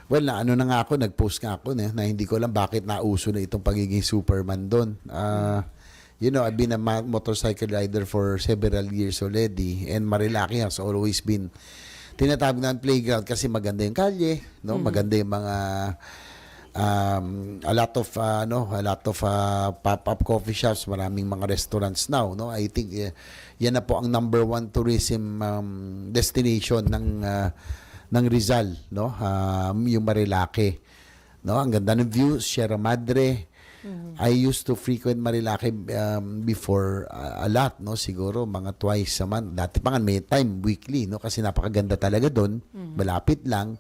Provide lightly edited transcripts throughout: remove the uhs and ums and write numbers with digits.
Well, na ano na nga ako, nag-post nga ako na hindi ko alam bakit nauso na itong pagiging Superman doon. You know, I've been a motorcycle rider for several years already, and Marilaki has always been tinatawag na playground kasi maganda yung kalye, no? Maganda yung mga a lot of pop-up coffee shops, maraming mga restaurants now, no? I think yan na po ang #1 tourism destination ng Rizal, no? Yung Marilaki, no? Ang ganda ng views, Sierra Madre. I used to frequent Marilaki before a lot, no? Siguro mga twice a month. Dati pa nga may time weekly, no? Kasi napakaganda talaga doon. Malapit lang.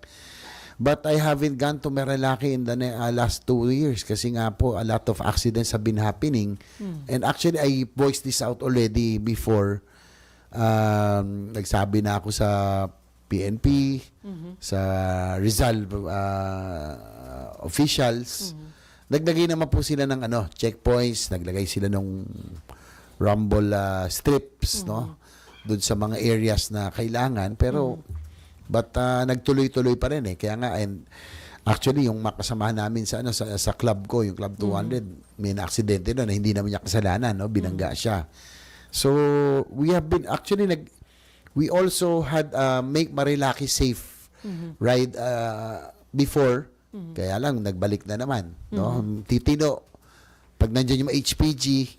But I haven't gone to Marilaki in the last 2 years kasi nga po a lot of accidents have been happening. And actually I voiced this out already before. Nagsabi na ako sa PNP, sa Rizal officials. Naglagay naman po sila ng checkpoints, naglagay sila ng rumble strips, no? Doon sa mga areas na kailangan, pero but nagtuloy-tuloy pa rin eh. Kaya nga, and actually yung makasamahan namin sa sa club ko, yung Club 200, may na-aksidente doon na hindi naman niya kasalanan, no? Binangga siya. So, we have been actually we also had Make Marilaki Safe ride before. Kaya lang nagbalik na naman, no? Titino. Pag nandiyan yung HPG,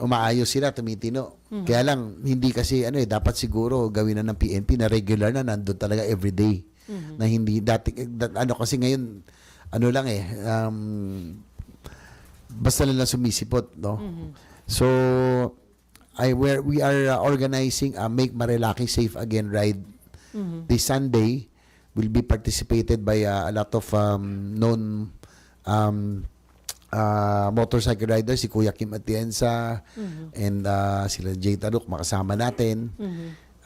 umaayos sila, tumitino. Kaya lang hindi kasi dapat siguro gawin na ng PNP na regular na nandoon talaga everyday. Na hindi dati kasi ngayon lang basta lang sumisipot, no? So we are organizing a Make Marilaki Safe Again ride this Sunday. Will be participated by a lot of known motorcycle riders, si Kuya Kim Atienza and sila Jay Taruk, makasama natin.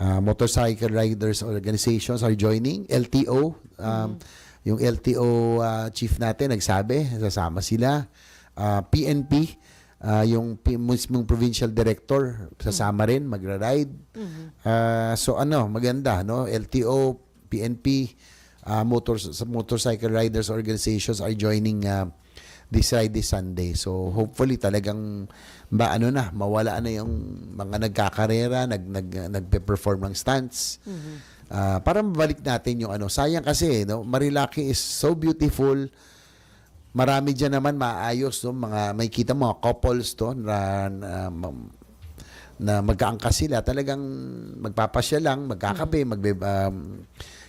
Motorcycle riders organizations are joining. LTO, yung LTO chief natin nagsabi, sasama sila. PNP, yung mismong provincial director, sasama rin, magra-ride. So maganda, no? LTO, PNP, motorcycle riders organizations are joining this ride this Sunday. So hopefully talagang mawala na yung mga nagkakarera, nagpe-perform ng stunts. Para mabalik natin yung sayang kasi, no? Marilaki is so beautiful. Marami diyan naman maayos, no? May kita mga couples to na magkaangkas sila, talagang magpapasya lang, magkakape,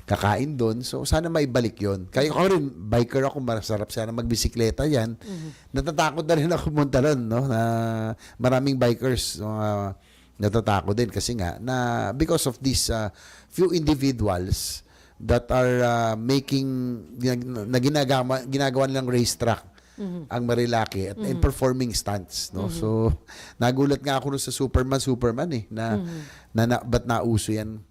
kakain doon. So, sana maibalik yon. Kaya ako rin, biker ako, masarap sana magbisikleta yan. Natatakot na rin ako pumunta ron, no? Na maraming bikers natatakot din kasi nga, because of these few individuals that are ginagawa nilang racetrack ang Marilaki and performing stunts, no? So nagulat nga ako sa Superman ba't nauso yan.